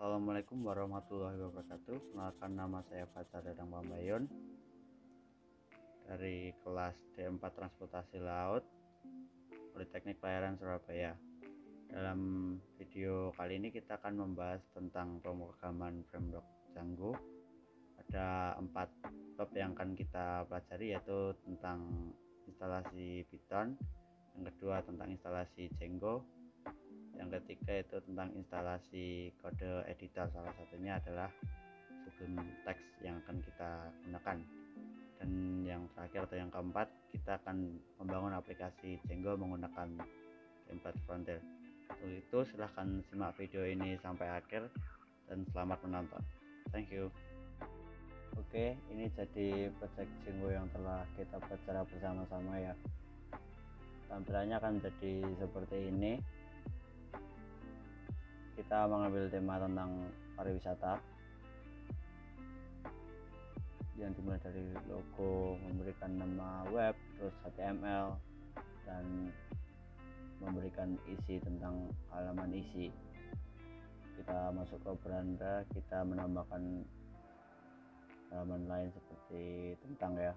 Assalamualaikum warahmatullahi wabarakatuh. Kenalkan, nama saya Fajar Dadang Pambayun dari kelas D4 Transportasi Laut Politeknik Pelayaran Surabaya. Dalam video kali ini kita akan membahas tentang pemrograman framework Django. Ada 4 bab yang akan kita pelajari, yaitu tentang instalasi Python, yang kedua tentang instalasi Django, yang ketiga itu tentang instalasi kode editor, salah satunya adalah Sublime Text yang akan kita gunakan, dan yang terakhir atau yang keempat kita akan membangun aplikasi Django menggunakan template frontier. Untuk itu silahkan simak video ini sampai akhir dan selamat menonton. Thank you. Oke, ini jadi project Django yang telah kita buat secara bersama-sama ya. Tampilannya akan jadi seperti ini. Kita mengambil tema tentang pariwisata yang dimulai dari logo, memberikan nama web, terus HTML, dan memberikan isi tentang halaman isi. Kita masuk ke beranda, kita menambahkan halaman lain seperti tentang ya.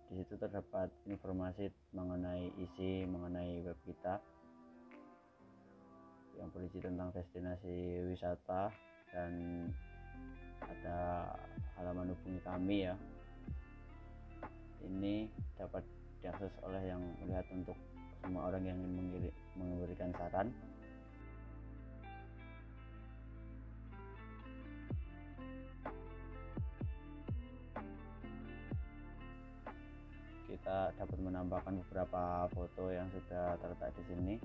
Di situ terdapat informasi mengenai isi mengenai web kita yang berisi tentang destinasi wisata, dan ada halaman hubungi kami ya. Ini dapat diakses oleh yang melihat untuk semua orang yang ingin memberikan saran. Kita dapat menambahkan beberapa foto yang sudah terletak di sini.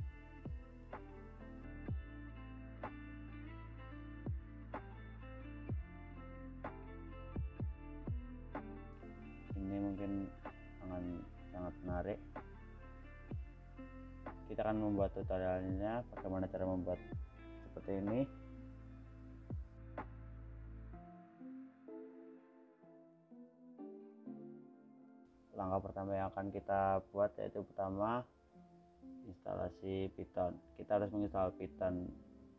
Ini mungkin akan sangat menarik. Kita akan membuat tutorialnya bagaimana cara membuat seperti ini. Langkah pertama yang akan kita buat yaitu pertama instalasi Python. Kita harus menginstal Python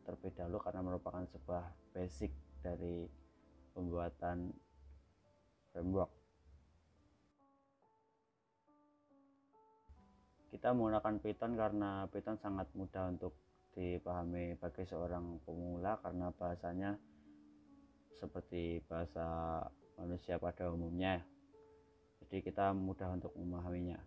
terlebih dahulu karena merupakan sebuah basic dari pembuatan framework. Kita menggunakan Python karena Python sangat mudah untuk dipahami bagi seorang pemula karena bahasanya seperti bahasa manusia pada umumnya. Jadi kita mudah untuk memahaminya.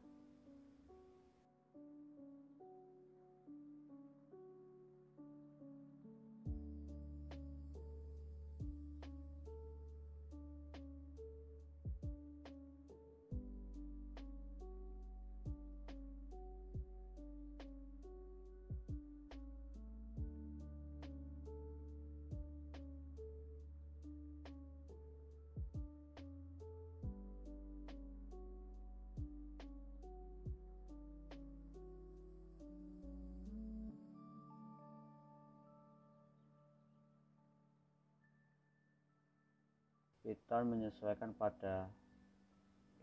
Python menyesuaikan pada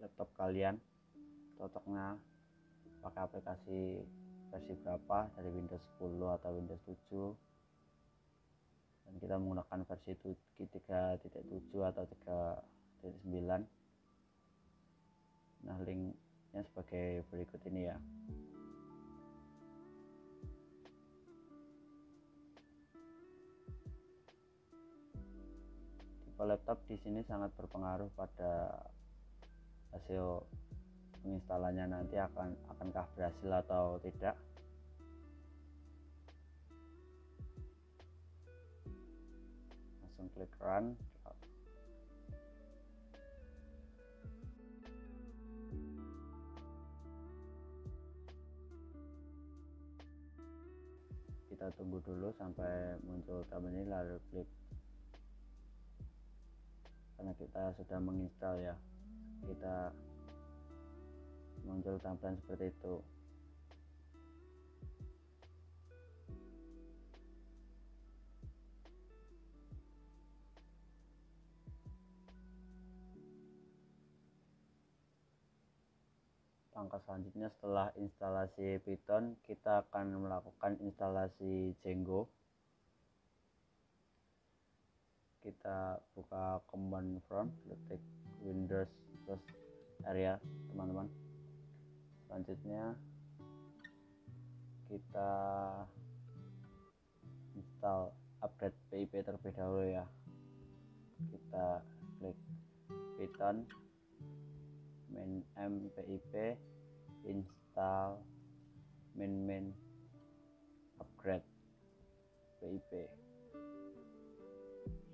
laptop kalian, cocoknya pakai aplikasi versi berapa, dari Windows 10 atau Windows 7, dan kita menggunakan versi 3.7 atau 3.9. Nah, linknya sebagai berikut ini ya. Laptop di sini sangat berpengaruh pada hasil penginstalannya nanti, akankah berhasil atau tidak. Langsung klik run. Kita tunggu dulu sampai muncul tombol ini, lalu klik, karena kita sudah menginstal ya. Kita muncul tampilan seperti itu. Langkah selanjutnya setelah instalasi Python, kita akan melakukan instalasi Django. kita buka command prompt, ketik Windows plus area teman-teman. Selanjutnya kita install update PIP terlebih dahulu ya. Kita klik Python main pip install main upgrade PIP.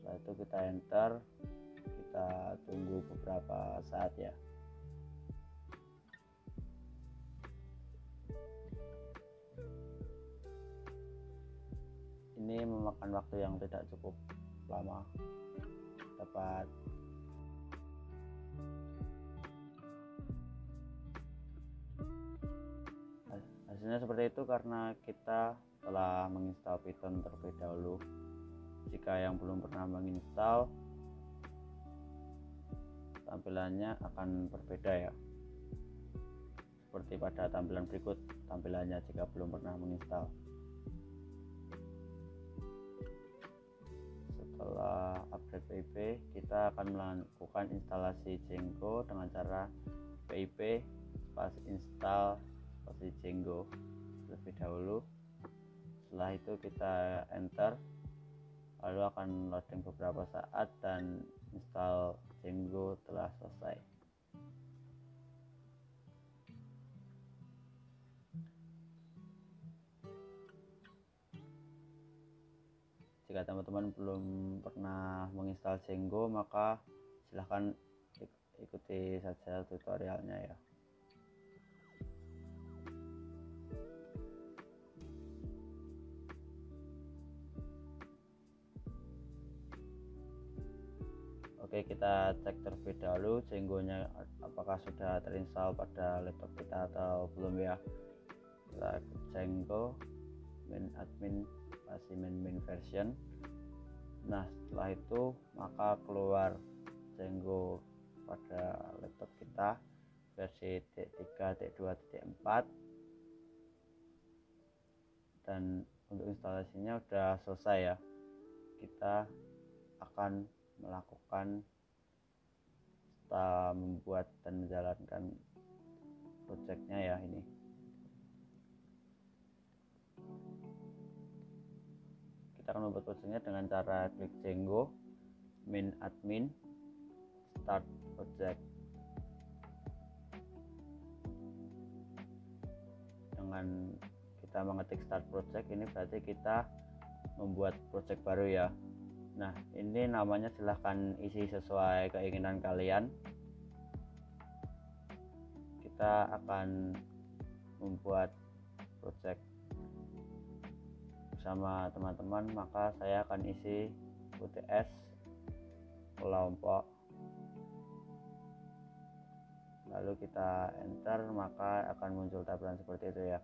Setelah itu kita enter, kita tunggu beberapa saat ya. Ini memakan waktu yang tidak cukup lama, dapat hasilnya seperti itu karena kita telah menginstal Python terlebih dahulu. Jika yang belum pernah menginstal, tampilannya akan berbeda ya, seperti pada tampilan berikut tampilannya jika belum pernah menginstal. Setelah update PIP, kita akan melakukan instalasi Django dengan cara PIP spasi install spasi Django terlebih dahulu. Setelah itu kita enter, lalu akan loading beberapa saat dan install Django telah selesai. Jika teman-teman belum pernah menginstal Django, maka silahkan ikuti saja tutorialnya ya. Oke, kita cek terlebih dahulu Django-nya apakah sudah terinstall pada laptop kita atau belum ya. Kita ke Django main admin spasi main version. Nah, setelah itu maka keluar Django pada laptop kita versi D3.2.4 dan untuk instalasinya udah selesai ya. Kita akan melakukan setelah membuat dan menjalankan projectnya ya. Ini kita akan membuat projectnya dengan cara klik Django main admin start project. Dengan kita mengetik start project, ini berarti kita membuat project baru ya. Nah, ini namanya silahkan isi sesuai keinginan kalian. Kita akan membuat project bersama teman-teman, maka saya akan isi UTS kelompok, lalu kita enter, maka akan muncul tampilan seperti itu ya.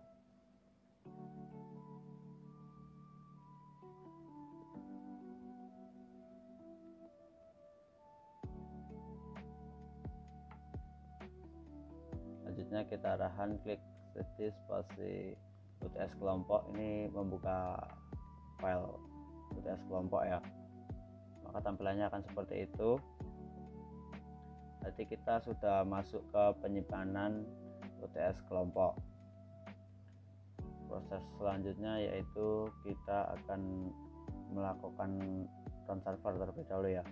Selanjutnya kita arahan klik settings spasi UTS kelompok, ini membuka file UTS kelompok ya. Maka tampilannya akan seperti itu. Nanti kita sudah masuk ke penyimpanan UTS kelompok. Proses selanjutnya yaitu kita akan melakukan run server terlebih dahulu ya,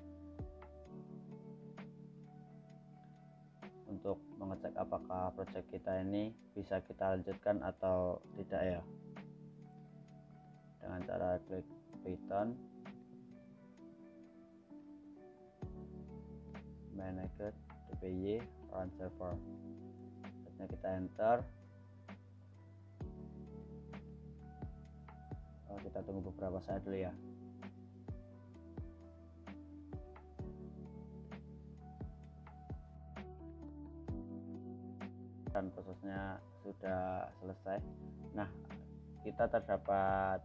untuk mengecek apakah project kita ini bisa kita lanjutkan atau tidak ya, dengan cara klik Python manage dpy run server. Selanjutnya kita enter. Kita tunggu beberapa saat dulu ya. Dan prosesnya sudah selesai. Nah, kita terdapat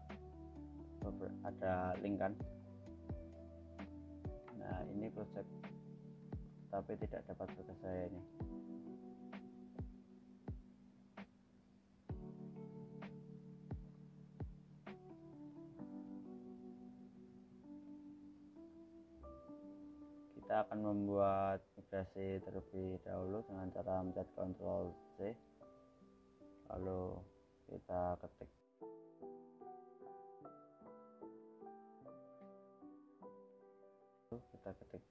ada link kan. Nah, ini project tapi tidak dapat tugas saya ini. kita akan membuat migrasi terlebih dahulu dengan cara mencet Ctrl C, lalu kita ketik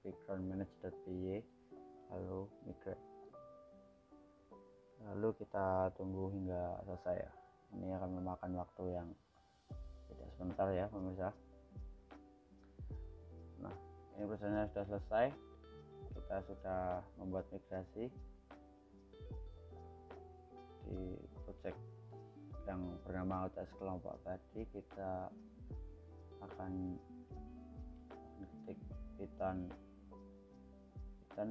background manage.py, lalu migrate, lalu kita tunggu hingga selesai ya. Ini akan memakan waktu yang tidak sebentar ya pemirsa. Nah, ini prosesnya sudah selesai, kita sudah membuat migrasi di project yang bernama UTS kelompok tadi. Kita akan ketik Python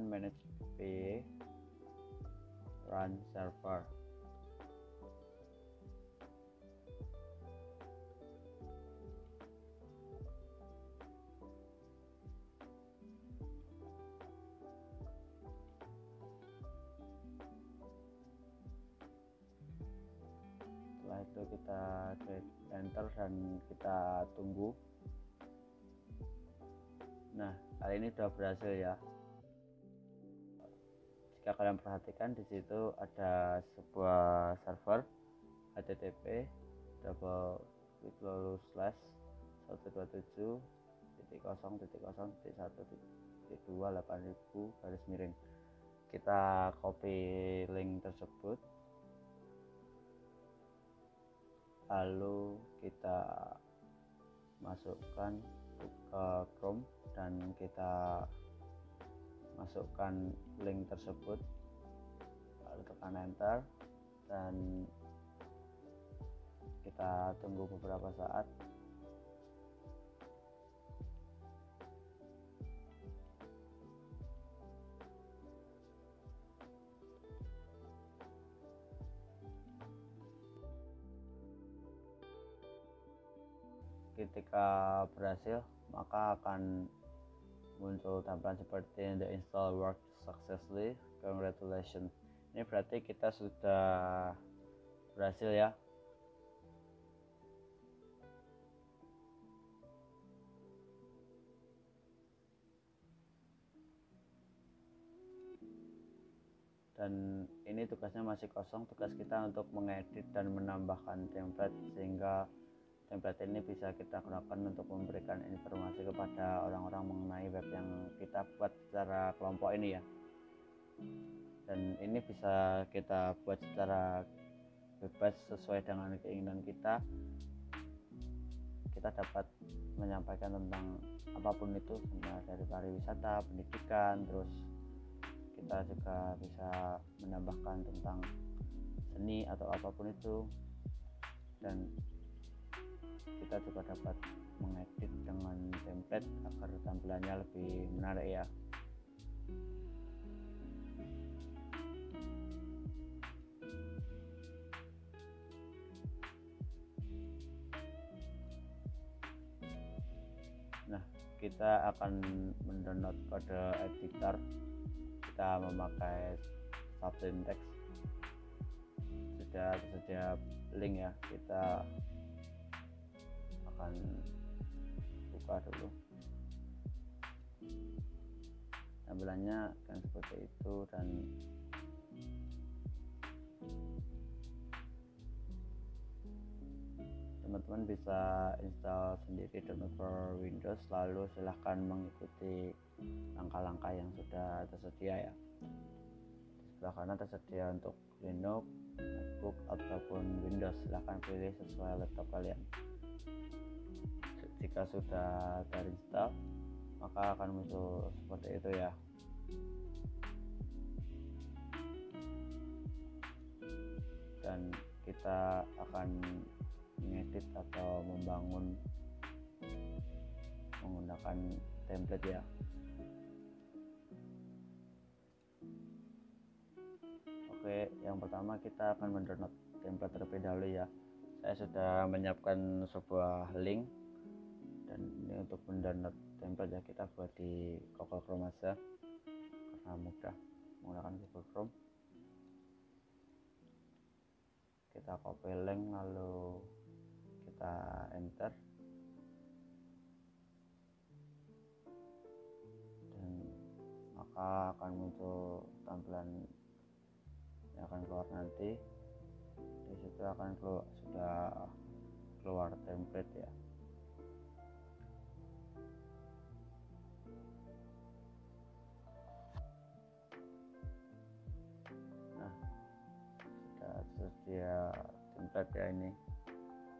manage py run server. Setelah itu kita klik enter dan kita tunggu. Nah, kali ini sudah berhasil ya. Jika kalian perhatikan, di situ ada sebuah server http //1.0.0.1.2/8000. Kita copy link tersebut, lalu kita masukkan ke Chrome dan kita masukkan link tersebut, lalu tekan enter dan kita tunggu beberapa saat. Ketika berhasil, maka akan muncul tampilan seperti the install work successfully, congratulations. Ini berarti kita sudah berhasil ya. Dan ini tugasnya masih kosong. Tugas kita untuk mengedit dan menambahkan template, sehingga template ini bisa kita gunakan untuk memberikan informasi kepada orang-orang mengenai web yang kita buat secara kelompok ini ya. Dan ini bisa kita buat secara bebas sesuai dengan keinginan kita. Kita dapat menyampaikan tentang apapun itu, dari pariwisata, pendidikan, terus kita juga bisa menambahkan tentang seni atau apapun itu, dan kita juga dapat mengedit dengan template agar tampilannya lebih menarik ya. Nah, kita akan mendownload kode editor. Kita memakai Subsyntax, sudah tersedia link ya. Kita akan buka dulu, tampilannya kan seperti itu, dan teman-teman bisa install sendiri developer Windows, lalu silahkan mengikuti langkah-langkah yang sudah tersedia ya. Di sebelah kanan tersedia untuk Linux, MacBook ataupun Windows, silahkan pilih sesuai laptop kalian. Jika sudah terinstall, maka akan muncul seperti itu ya. Dan kita akan mengedit atau membangun menggunakan template ya. Oke, yang pertama kita akan mendownload template terlebih dahulu ya. Saya sudah menyiapkan sebuah link, dan ini untuk mendownload template ya, kita buat di Google Chrome aja karena mudah menggunakan Google Chrome. Kita copy link, lalu kita enter, dan maka akan muncul tampilan yang akan keluar nanti. Di situ akan sudah keluar template ya. Nah, sudah tersedia template ya, ini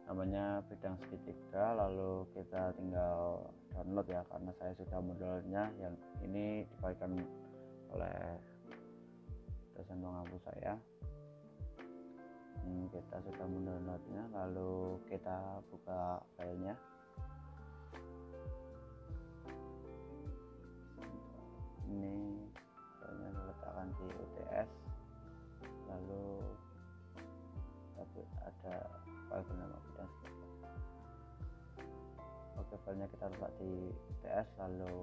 namanya bidang segitiga. Lalu kita tinggal download ya, karena saya sudah mendownloadnya. Yang ini dibagikan oleh dosen pengampu saya. Kita sudah mendownloadnya, lalu kita buka filenya. Ini filenya diletakkan di UTS, lalu ada file bernama bidang segitiga. Oke, filenya kita letak di UTS, lalu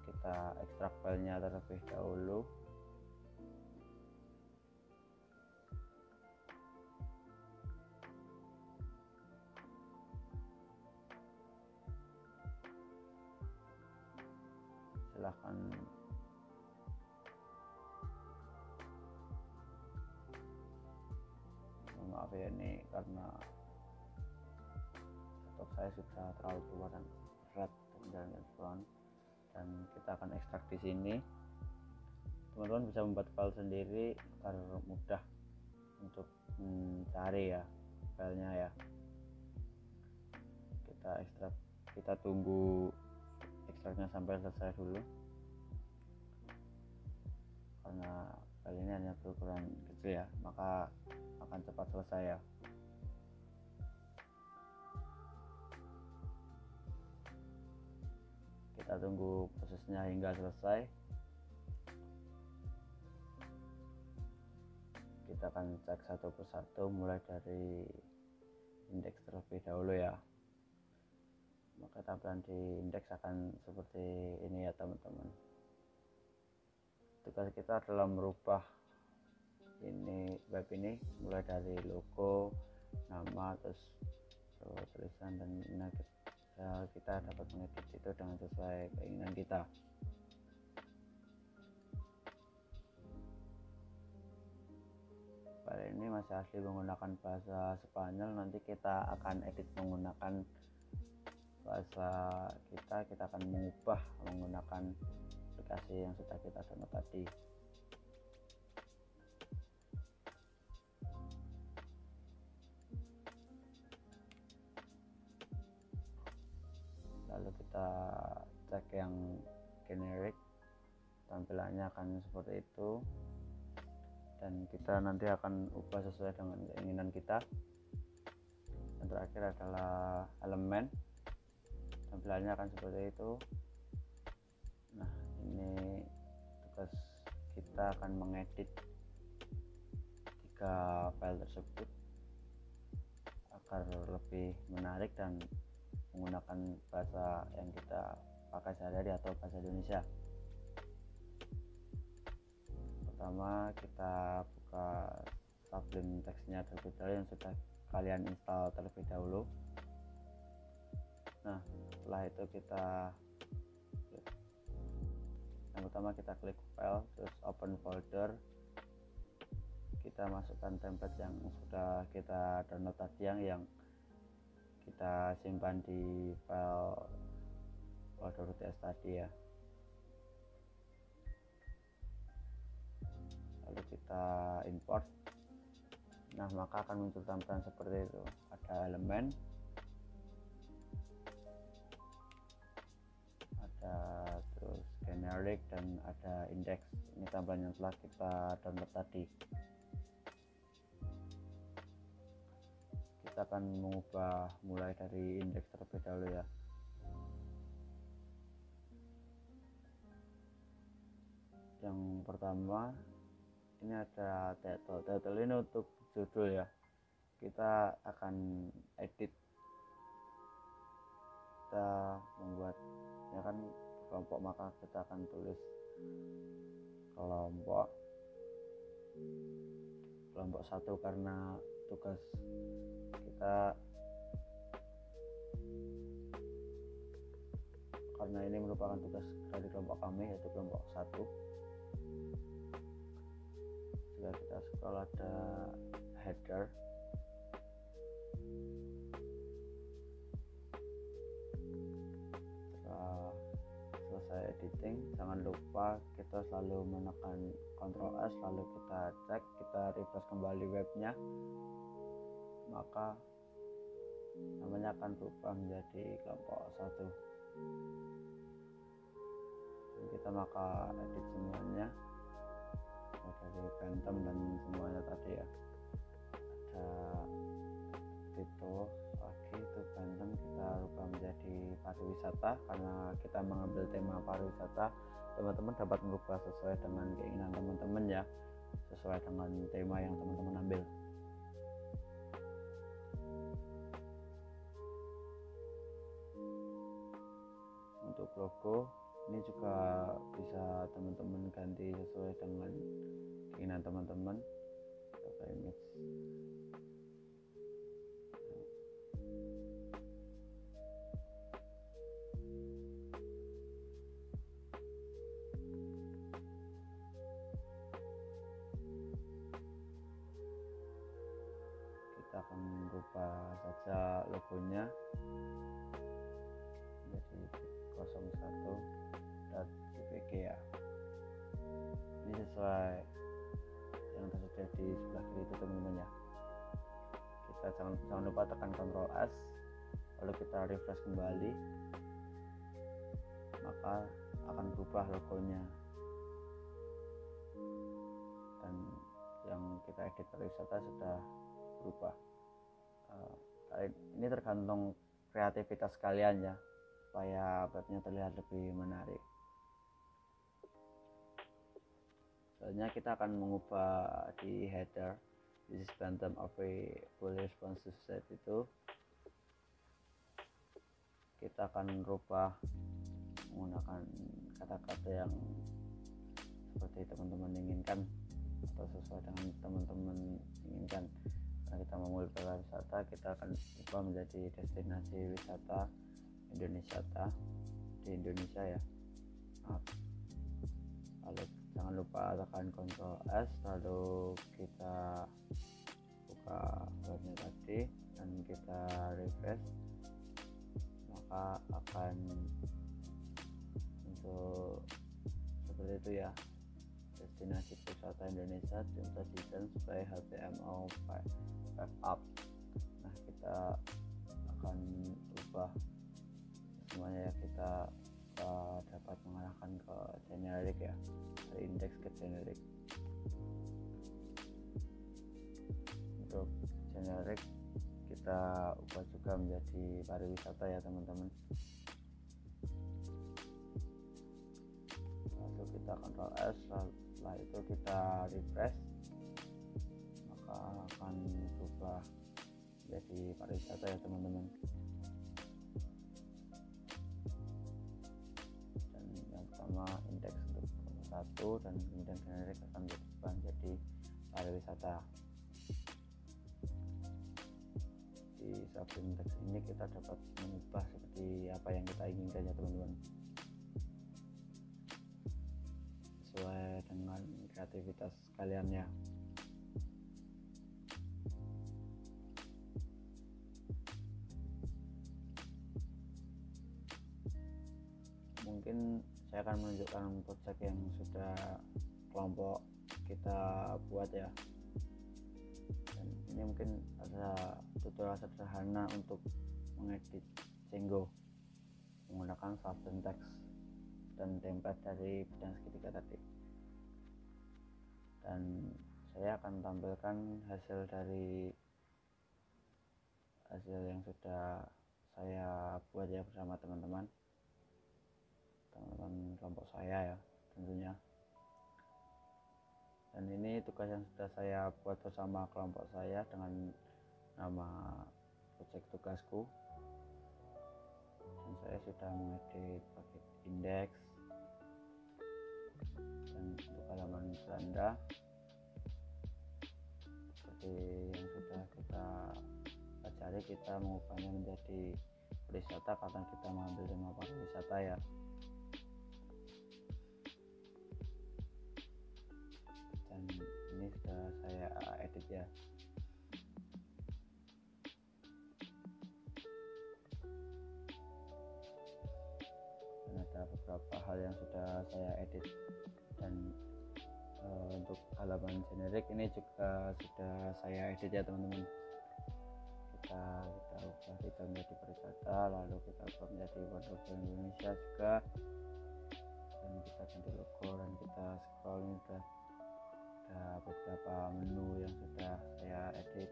kita ekstrak filenya terlebih dahulu. Silahkan maaf ya, ini karena laptop saya sudah terlalu tua dan berat untuk menjalankan front, dan kita akan ekstrak di sini. Teman-teman bisa membuat file sendiri agar mudah untuk mencari ya filenya ya. Kita ekstrak, kita tunggu ekstraknya sampai selesai dulu, karena file ini hanya berukuran kecil ya, maka akan cepat selesai ya. Kita tunggu prosesnya hingga selesai. Kita akan cek satu persatu, mulai dari indeks terlebih dahulu ya. Maka tampilan di indeks akan seperti ini ya teman-teman. Tugas kita adalah merubah ini web ini, mulai dari logo, nama, terus tulisan, dan kita dapat mengedit itu dengan sesuai keinginan kita. File ini masih asli menggunakan bahasa Spanyol. Nanti kita akan edit menggunakan bahasa kita akan mengubah menggunakan aplikasi yang sudah kita download tadi. Lalu kita cek yang generic, tampilannya akan seperti itu, dan kita nanti akan ubah sesuai dengan keinginan kita. Yang terakhir adalah elemen, tampilannya akan seperti itu. Nah, ini tugas kita akan mengedit 3 file tersebut agar lebih menarik dan menggunakan bahasa yang kita pakai sehari-hari atau bahasa Indonesia. Pertama, kita buka Sublime teksnya terlebih dahulu yang sudah kalian install terlebih dahulu. Nah, setelah itu yang pertama kita klik file, terus open folder. Kita masukkan template yang sudah kita download tadi, yang kita simpan di file folder UTS tadi ya. Lalu kita import. Nah, maka akan muncul tampilan seperti itu. Ada elemen, ada terus generic, dan ada index. Ini tampilan yang telah kita download tadi. Kita akan mengubah mulai dari indeks terlebih dahulu ya. Yang pertama, ini ada title ini untuk judul ya. Kita akan edit, kita membuat ya kan kelompok, maka kita akan tulis kelompok 1 karena tugas kita akan karena ini merupakan tugas dari kelompok kami, yaitu kelompok 1. Jika kita scroll ada header. Setelah selesai editing, jangan lupa kita selalu menekan Ctrl S, lalu kita cek, kita refresh kembali webnya, maka namanya akan berubah menjadi kelompok 1. Dan kita maka edit semuanya dari Phantom dan semuanya tadi ya. Ada Tito lagi itu Phantom, kita rubah menjadi pariwisata karena kita mengambil tema pariwisata. Teman-teman dapat merubah sesuai dengan keinginan teman-teman ya, sesuai dengan tema yang teman-teman ambil. Untuk logo ini juga bisa teman-teman ganti sesuai dengan keinginan teman-teman. Coba image. Kita akan rubah saja logonya menjadi 01.jpg ya. Ini sesuai yang tersedia di sebelah kiri itu teman-teman ya. Kita jangan lupa tekan Ctrl S, lalu kita refresh kembali, maka akan berubah logonya. Dan yang kita edit pariwisata sudah berubah. Ini tergantung kreativitas kalian ya, supaya webnya terlihat lebih menarik. Selanjutnya kita akan mengubah di header this is Phantom of a fully responsive set itu. Kita akan rubah menggunakan kata-kata yang seperti teman-teman inginkan atau sesuai dengan teman-teman inginkan. Karena kita mau berwisata, kita akan ubah menjadi destinasi wisata Indonesia di Indonesia ya. Lalu jangan lupa tekan Ctrl S, lalu kita buka webnya tadi dan kita refresh, maka akan untuk seperti itu ya, destinasi wisata Indonesia contoh desain by HTML 5 up. Nah, kita akan ubah semuanya ya, kita dapat mengarahkan ke generik ya, dari indeks ke generik. Untuk generik kita ubah juga menjadi pariwisata ya teman-teman. Lalu kita Ctrl S, setelah itu kita refresh, maka akan berubah menjadi pariwisata ya teman-teman. Dan yang pertama indeks untuk satu, dan kemudian generik akan berubah menjadi pariwisata. Di subindeks ini kita dapat mengubah seperti apa yang kita inginkan ya teman-teman, sesuai dengan kreativitas kalian ya. Mungkin saya akan menunjukkan project yang sudah kelompok kita buat ya. Dan ini mungkin ada tutorial sederhana untuk mengedit Django menggunakan subtext dan template dari bidang segitiga tadi. Dan saya akan tampilkan hasil yang sudah saya buat ya bersama teman-teman kelompok saya ya tentunya. Dan ini tugas yang sudah saya buat bersama kelompok saya dengan nama project tugasku. Dan saya sudah mengedit paket indeks dan untuk halaman Belanda seperti yang sudah kita pelajari. Kita mengubahnya menjadi pariwisata karena kita mengambil tema pariwisata ya. ada beberapa hal yang sudah saya edit, dan untuk halaman generik ini juga sudah saya edit ya teman-teman. Kita ubah kita menjadi pariwisata, lalu kita ubah menjadi Wonderful Indonesia juga, dan kita ganti logo, dan kita scroll. Ini sudah ada beberapa menu yang sudah saya edit.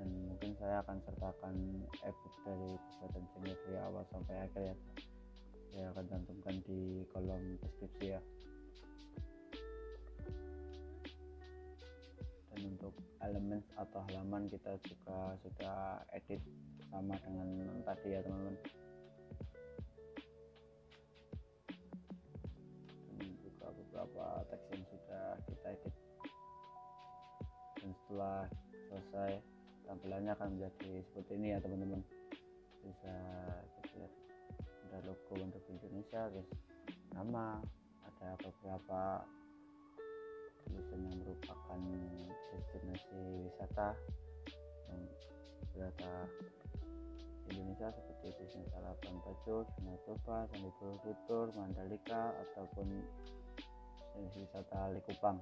Dan mungkin saya akan sertakan ebook dari pembuatan channel dari awal sampai akhir ya. Saya akan cantumkan di kolom deskripsi ya. Dan untuk elemen atau halaman kita juga sudah edit sama dengan tadi ya teman-teman. Dan juga beberapa teks yang sudah kita edit. Dan setelah selesai, tampilannya akan menjadi seperti ini ya teman-teman. Bisa kita lihat ada logo untuk Indonesia, terus nama, ada beberapa tulisan yang merupakan destinasi wisata yang berada Indonesia seperti Disney Labuan Bajo, Danau Toba, Candi Borobudur, Mandalika, ataupun wisata Likupang.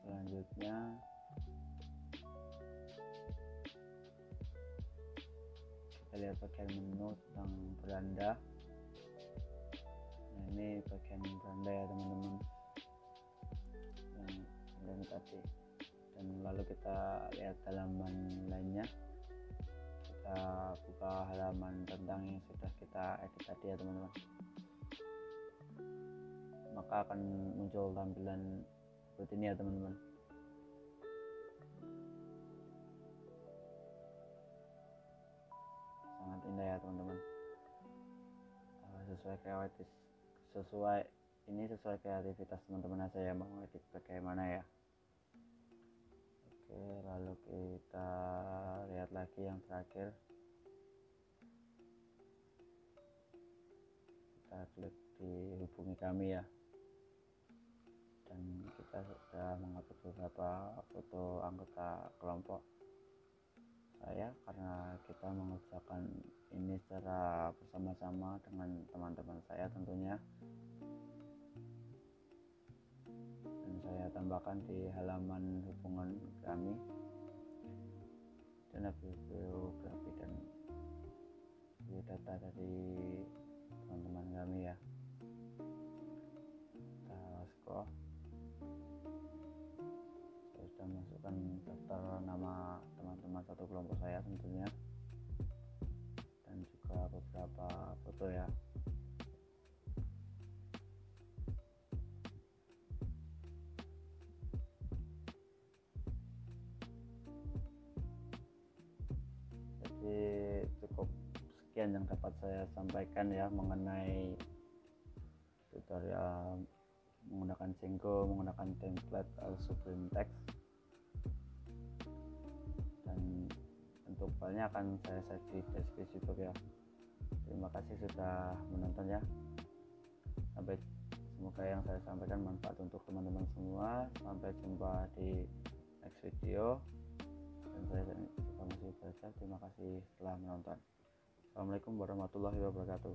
Selanjutnya kita lihat bagian menu tentang beranda. Nah, ini bagian beranda ya teman-teman, yang tadi. Dan lalu kita lihat halaman lainnya. Kita buka halaman tentang yang sudah kita edit tadi ya teman-teman. Maka akan muncul tampilan seperti ini ya teman-teman. Sangat indah ya teman-teman. Sesuai kreativitas teman-teman saya mau edit bagaimana ya. Oke, lalu kita lihat lagi yang terakhir. Kita klik di hubungi kami ya. Dan kita sudah mengupload beberapa foto anggota kelompok saya, karena kita mengerjakan ini secara bersama-sama dengan teman-teman saya tentunya. Dan saya tambahkan di halaman hubungan kami dan biografi dan biodata dari teman-teman kami ya. Kita scroll. Saya sudah masukkan daftar nama teman-teman satu kelompok saya tentunya, dan juga beberapa foto ya. Jadi cukup sekian yang dapat saya sampaikan ya mengenai tutorial menggunakan Django, menggunakan template Sublime Text. Dan untuk filenya akan saya share di deskripsi YouTube ya. Terima kasih sudah menonton ya. Semoga yang saya sampaikan manfaat untuk teman-teman semua. Sampai jumpa di next video. Dan saya juga masih belajar. Terima kasih telah menonton. Assalamualaikum warahmatullahi wabarakatuh.